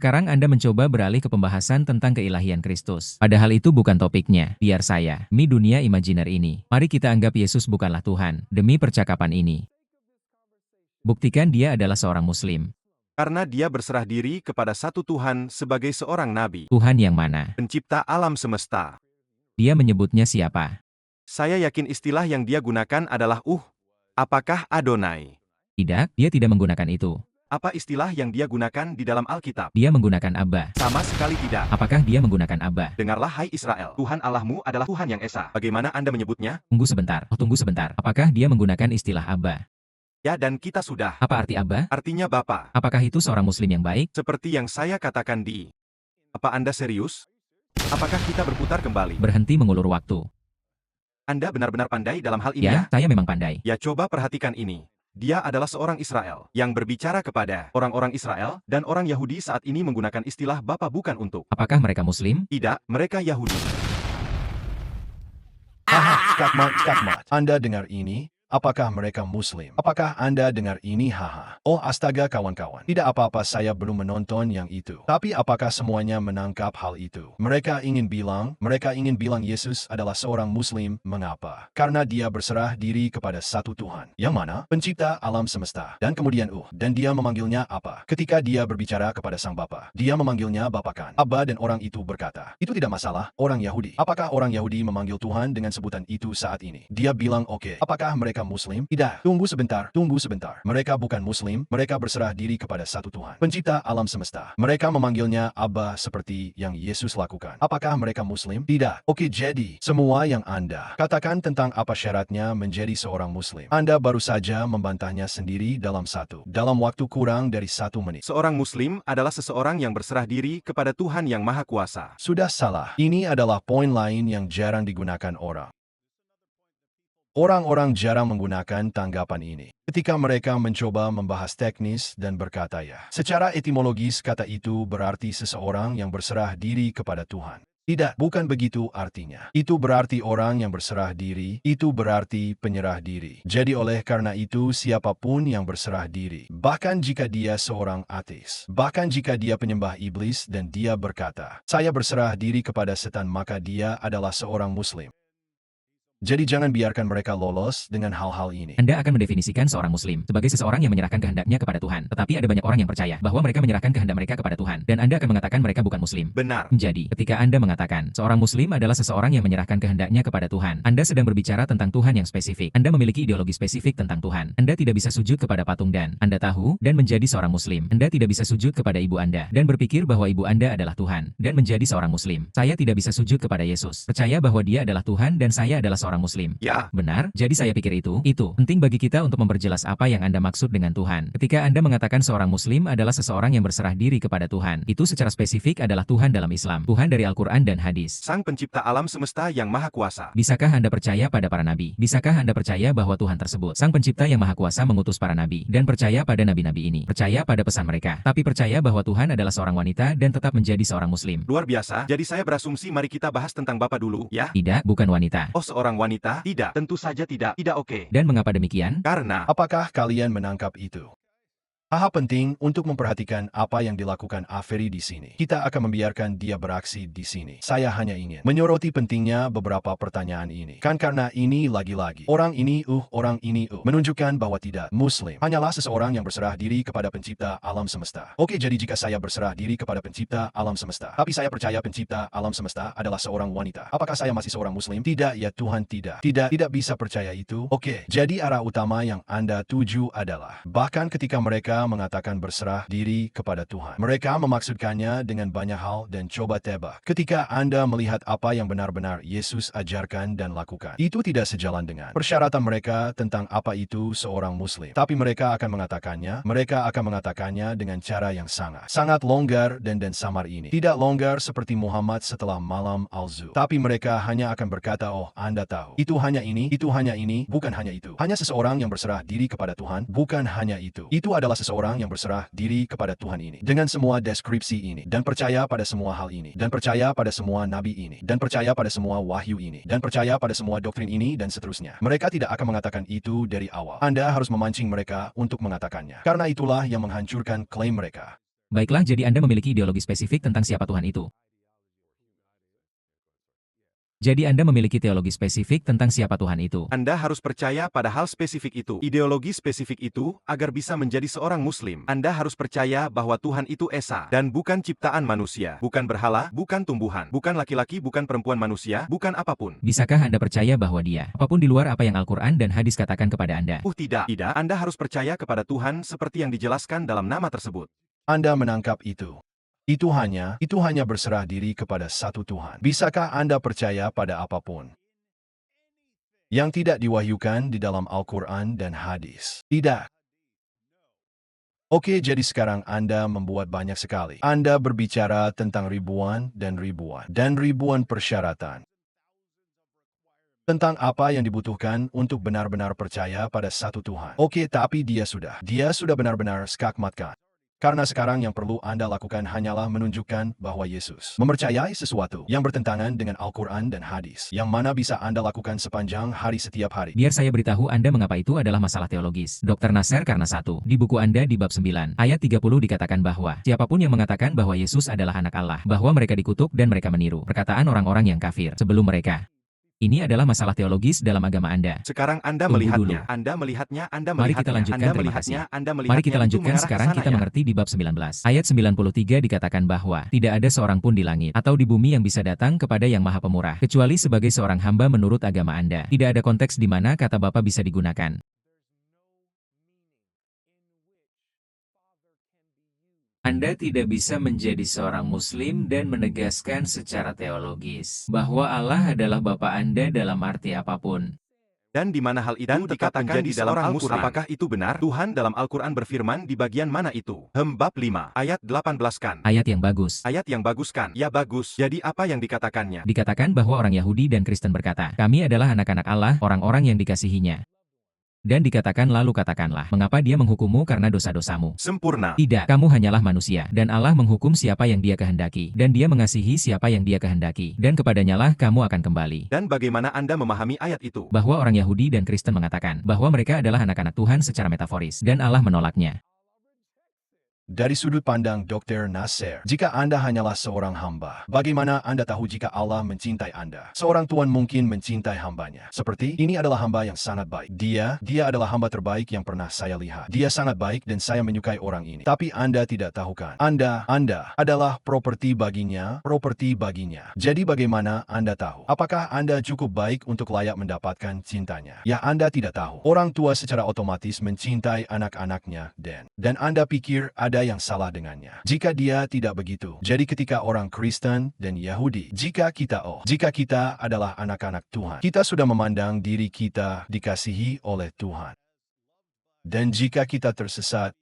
Sekarang Anda mencoba beralih ke pembahasan tentang keilahian Kristus. Padahal itu bukan topiknya. Biar saya, demi dunia imajiner ini. Mari kita anggap Yesus bukanlah Tuhan, demi percakapan ini. Buktikan dia adalah seorang Muslim. Karena dia berserah diri kepada satu Tuhan sebagai seorang nabi. Tuhan yang mana? Pencipta alam semesta. Dia menyebutnya siapa? Saya yakin istilah yang dia gunakan adalah Apakah Adonai? Tidak, dia tidak menggunakan itu. Apa istilah yang dia gunakan di dalam Alkitab? Dia menggunakan Abba. Sama sekali tidak. Apakah dia menggunakan Abba? Dengarlah hai Israel, Tuhan Allahmu adalah Tuhan yang Esa. Bagaimana Anda menyebutnya? Tunggu sebentar. Tunggu sebentar. Apakah dia menggunakan istilah Abba? Ya, dan kita sudah. Apa arti Abba? Artinya Bapa. Apakah itu seorang Muslim yang baik? Seperti yang saya katakan di. Apa Anda serius? Apakah kita berputar kembali? Berhenti mengulur waktu. Anda benar-benar pandai dalam hal ini Ya, ya? saya memang pandai. Ya, coba perhatikan ini. Dia adalah seorang Israel yang berbicara kepada orang-orang Israel dan orang Yahudi saat ini menggunakan istilah Bapa bukan untuk. Apakah mereka Muslim? Tidak, mereka Yahudi. Haha, skakmat. Anda dengar ini? Apakah mereka Muslim? Apakah Anda dengar ini? Haha. Oh astaga kawan-kawan. Tidak apa-apa saya belum menonton yang itu. Tapi apakah semuanya menangkap hal itu? Mereka ingin bilang Yesus adalah seorang Muslim. Mengapa? Karena dia berserah diri kepada satu Tuhan. Yang mana? Pencipta alam semesta. Dan kemudian dan dia memanggilnya apa? Ketika dia berbicara kepada sang Bapa, dia memanggilnya Bapakan. Abba dan orang itu berkata, itu tidak masalah, orang Yahudi. Apakah orang Yahudi memanggil Tuhan dengan sebutan itu saat ini? Dia bilang oke. Apakah mereka Muslim? Tidak. Tunggu sebentar. Mereka bukan Muslim, mereka berserah diri kepada satu Tuhan, pencipta alam semesta. Mereka memanggilnya Abba seperti yang Yesus lakukan. Apakah mereka Muslim? Tidak. Oke, jadi, semua yang Anda katakan tentang apa syaratnya menjadi seorang Muslim, Anda baru saja membantahnya sendiri dalam waktu kurang dari 1 menit. Seorang Muslim adalah seseorang yang berserah diri kepada Tuhan yang Maha Kuasa. Sudah salah. Ini adalah poin lain yang jarang digunakan orang. Orang-orang jarang menggunakan tanggapan ini ketika mereka mencoba membahas teknis dan berkata ya. Secara etimologis kata itu berarti seseorang yang berserah diri kepada Tuhan. Tidak, bukan begitu artinya. Itu berarti orang yang berserah diri, itu berarti penyerah diri. Jadi oleh karena itu siapapun yang berserah diri, bahkan jika dia seorang ateis, bahkan jika dia penyembah iblis dan dia berkata, saya berserah diri kepada setan, maka dia adalah seorang Muslim. Jadi jangan biarkan mereka lolos dengan hal-hal ini. Anda akan mendefinisikan seorang Muslim sebagai seseorang yang menyerahkan kehendaknya kepada Tuhan. Tetapi ada banyak orang yang percaya bahwa mereka menyerahkan kehendak mereka kepada Tuhan. Dan Anda akan mengatakan mereka bukan Muslim. Benar. Jadi, ketika Anda mengatakan seorang Muslim adalah seseorang yang menyerahkan kehendaknya kepada Tuhan, Anda sedang berbicara tentang Tuhan yang spesifik. Anda memiliki ideologi spesifik tentang Tuhan. Anda tidak bisa sujud kepada patung dan Anda tahu dan menjadi seorang Muslim. Anda tidak bisa sujud kepada ibu Anda dan berpikir bahwa ibu Anda adalah Tuhan dan menjadi seorang Muslim. Saya tidak bisa sujud kepada Yesus. Percaya bahwa dia adalah Tuhan dan saya adalah seorang Muslim. Ya. Benar, jadi saya pikir itu penting bagi kita untuk memperjelas apa yang Anda maksud dengan Tuhan. Ketika Anda mengatakan seorang Muslim adalah seseorang yang berserah diri kepada Tuhan, itu secara spesifik adalah Tuhan dalam Islam, Tuhan dari Al-Quran dan hadis. Sang pencipta alam semesta yang Maha Kuasa. Bisakah Anda percaya pada para nabi? Bisakah Anda percaya bahwa Tuhan tersebut, Sang pencipta yang Maha Kuasa, mengutus para nabi, dan percaya pada nabi-nabi ini? Percaya pada pesan mereka, tapi percaya bahwa Tuhan adalah seorang wanita dan tetap menjadi seorang Muslim. Luar biasa, jadi saya berasumsi mari kita bahas tentang Bapak dulu, ya? Tidak, bukan wanita. Oh, seorang wanita? Tidak, tentu saja tidak. Tidak oke. Dan mengapa demikian? Karena, apakah kalian menangkap itu? Hal penting untuk memperhatikan apa yang dilakukan Aferi di sini. Kita akan membiarkan dia beraksi di sini. Saya hanya ingin menyoroti pentingnya beberapa pertanyaan ini. Kan karena ini lagi-lagi orang ini menunjukkan bahwa tidak Muslim hanyalah seseorang yang berserah diri kepada pencipta alam semesta. Oke, jadi jika saya berserah diri kepada pencipta alam semesta, tapi saya percaya pencipta alam semesta adalah seorang wanita, apakah saya masih seorang Muslim? Tidak, ya Tuhan, tidak. Tidak bisa percaya itu. Oke, jadi arah utama yang Anda tuju adalah bahkan ketika mereka mengatakan berserah diri kepada Tuhan, mereka memaksudkannya dengan banyak hal dan coba tebak. Ketika Anda melihat apa yang benar-benar Yesus ajarkan dan lakukan, itu tidak sejalan dengan persyaratan mereka tentang apa itu seorang Muslim. Tapi mereka akan mengatakannya dengan cara yang sangat longgar dan samar ini. Tidak longgar seperti Muhammad setelah malam al-Zu. Tapi mereka hanya akan berkata, oh Anda tahu, itu hanya ini, bukan hanya itu. Hanya seseorang yang berserah diri kepada Tuhan, bukan hanya itu. Itu adalah seseorang yang berserah diri kepada Tuhan ini, dengan semua deskripsi ini, dan percaya pada semua hal ini, dan percaya pada semua nabi ini, dan percaya pada semua wahyu ini, dan percaya pada semua doktrin ini, dan seterusnya. Mereka tidak akan mengatakan itu dari awal. Anda harus memancing mereka untuk mengatakannya, karena itulah yang menghancurkan klaim mereka. Baiklah, jadi Anda memiliki ideologi spesifik tentang siapa Tuhan itu. Jadi Anda memiliki teologi spesifik tentang siapa Tuhan itu. Anda harus percaya pada hal spesifik itu, ideologi spesifik itu, agar bisa menjadi seorang Muslim. Anda harus percaya bahwa Tuhan itu Esa, dan bukan ciptaan manusia, bukan berhala, bukan tumbuhan, bukan laki-laki, bukan perempuan manusia, bukan apapun. Bisakah Anda percaya bahwa dia, apapun di luar apa yang Al-Quran dan hadis katakan kepada Anda? Tidak. Tidak, Anda harus percaya kepada Tuhan seperti yang dijelaskan dalam nama tersebut. Anda menangkap itu. Itu hanya berserah diri kepada satu Tuhan. Bisakah Anda percaya pada apapun yang tidak diwahyukan di dalam Al-Quran dan hadis? Tidak. Oke, jadi sekarang Anda membuat banyak sekali. Anda berbicara tentang ribuan persyaratan. Tentang apa yang dibutuhkan untuk benar-benar percaya pada satu Tuhan. Oke, tapi dia sudah benar-benar skakmatkan. Karena sekarang yang perlu Anda lakukan hanyalah menunjukkan bahwa Yesus mempercayai sesuatu yang bertentangan dengan Al-Quran dan hadis, yang mana bisa Anda lakukan sepanjang hari setiap hari. Biar saya beritahu Anda mengapa itu adalah masalah teologis. Dr. Nasser, karena satu, di buku Anda di bab 9, ayat 30 dikatakan bahwa, siapapun yang mengatakan bahwa Yesus adalah anak Allah, bahwa mereka dikutuk dan mereka meniru perkataan orang-orang yang kafir sebelum mereka. Ini adalah masalah teologis dalam agama Anda. Sekarang Anda Tunggu melihatnya. dulu. Anda melihatnya. Mari kita lanjutkan, terima kasih. Mari kita lanjutkan sekarang kita mengerti di bab 19. Ayat 93 dikatakan bahwa, tidak ada seorang pun di langit atau di bumi yang bisa datang kepada Yang Maha Pemurah, kecuali sebagai seorang hamba menurut agama Anda. Tidak ada konteks di mana kata Bapa bisa digunakan. Anda tidak bisa menjadi seorang Muslim dan menegaskan secara teologis bahwa Allah adalah Bapa Anda dalam arti apapun. Dan di mana hal itu dikatakan di dalam Al-Quran? Apakah itu benar? Tuhan dalam Al-Quran berfirman di bagian mana itu? Bab 5, ayat 18 kan? Ayat yang bagus. Ayat yang bagus kan? Ya bagus. Jadi apa yang dikatakannya? Dikatakan bahwa orang Yahudi dan Kristen berkata, kami adalah anak-anak Allah, orang-orang yang dikasihinya. Dan dikatakan lalu katakanlah, mengapa dia menghukummu karena dosa-dosamu? Sempurna. Tidak, kamu hanyalah manusia, dan Allah menghukum siapa yang dia kehendaki, dan dia mengasihi siapa yang dia kehendaki, dan kepadanyalah kamu akan kembali. Dan bagaimana Anda memahami ayat itu? Bahwa orang Yahudi dan Kristen mengatakan bahwa mereka adalah anak-anak Tuhan secara metaforis, dan Allah menolaknya. Dari sudut pandang Dr. Nasser, jika Anda hanyalah seorang hamba, bagaimana Anda tahu jika Allah mencintai Anda? Seorang tuan mungkin mencintai hambanya. Seperti, ini adalah hamba yang sangat baik. Dia adalah hamba terbaik yang pernah saya lihat. Dia sangat baik dan saya menyukai orang ini. Tapi Anda tidak tahu kan? Anda adalah properti baginya. Jadi bagaimana Anda tahu? Apakah Anda cukup baik untuk layak mendapatkan cintanya? Ya, Anda tidak tahu. Orang tua secara otomatis mencintai anak-anaknya dan Anda pikir ada yang salah dengannya. Jika dia tidak begitu, jadi ketika orang Kristen dan Yahudi, jika kita adalah anak-anak Tuhan, kita sudah memandang diri kita dikasihi oleh Tuhan. Dan jika kita tersesat,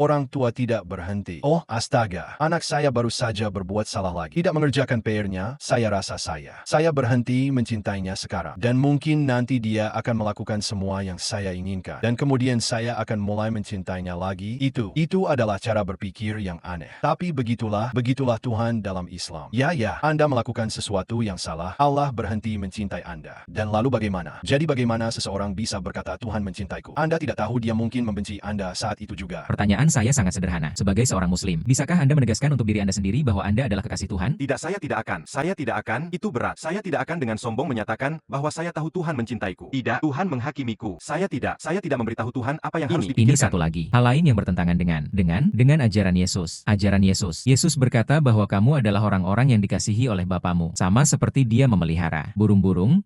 orang tua tidak berhenti. Oh, astaga, anak saya baru saja berbuat salah lagi. Tidak mengerjakan PR-nya, saya rasa saya berhenti mencintainya sekarang. Dan mungkin nanti dia akan melakukan semua yang saya inginkan. Dan kemudian saya akan mulai mencintainya lagi. Itu adalah cara berpikir yang aneh. Tapi begitulah Tuhan dalam Islam. Ya, Anda melakukan sesuatu yang salah, Allah berhenti mencintai Anda. Dan lalu bagaimana? Jadi bagaimana seseorang bisa berkata Tuhan mencintaiku? Anda tidak tahu dia mungkin membenci Anda saat itu juga. Pertanyaan saya sangat sederhana. Sebagai seorang Muslim, bisakah Anda menegaskan untuk diri Anda sendiri bahwa Anda adalah kekasih Tuhan? Tidak, saya tidak akan. Saya tidak akan. Itu berat. Saya tidak akan dengan sombong menyatakan bahwa saya tahu Tuhan mencintaiku. Tidak, Tuhan menghakimiku. Saya tidak memberitahu Tuhan apa yang harus dipikirkan. Ini satu lagi. Hal lain yang bertentangan dengan ajaran Yesus. Ajaran Yesus. Yesus berkata bahwa kamu adalah orang-orang yang dikasihi oleh Bapamu. Sama seperti dia memelihara burung-burung.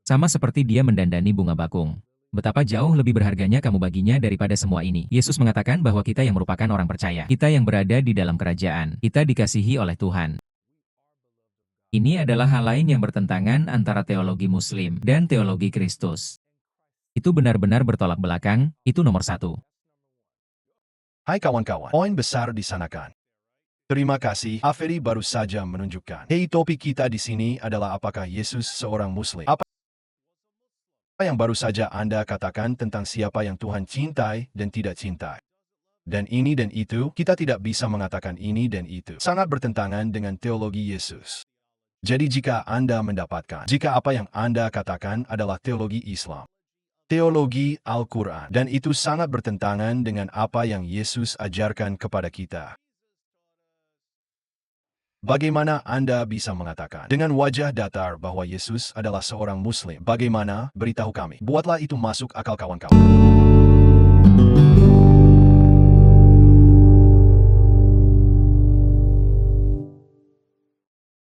Sama seperti dia mendandani bunga bakung. Betapa jauh lebih berharganya kamu baginya daripada semua ini. Yesus mengatakan bahwa kita yang merupakan orang percaya, kita yang berada di dalam kerajaan, kita dikasihi oleh Tuhan. Ini adalah hal lain yang bertentangan antara teologi Muslim dan teologi Kristus. Itu benar-benar bertolak belakang, itu nomor satu. Hai kawan-kawan, poin besar di sana kan? Terima kasih, Aferi baru saja menunjukkan. Hei, topik kita di sini adalah apakah Yesus seorang Muslim? Apa yang baru saja Anda katakan tentang siapa yang Tuhan cintai dan tidak cintai? Dan ini dan itu, kita tidak bisa mengatakan ini dan itu. Sangat bertentangan dengan teologi Yesus. Jadi jika Anda mendapatkan, jika apa yang Anda katakan adalah teologi Islam, teologi Al-Quran, dan itu sangat bertentangan dengan apa yang Yesus ajarkan kepada kita. Bagaimana Anda bisa mengatakan dengan wajah datar bahwa Yesus adalah seorang Muslim? Bagaimana? Beritahu kami. Buatlah itu masuk akal kawan-kawan.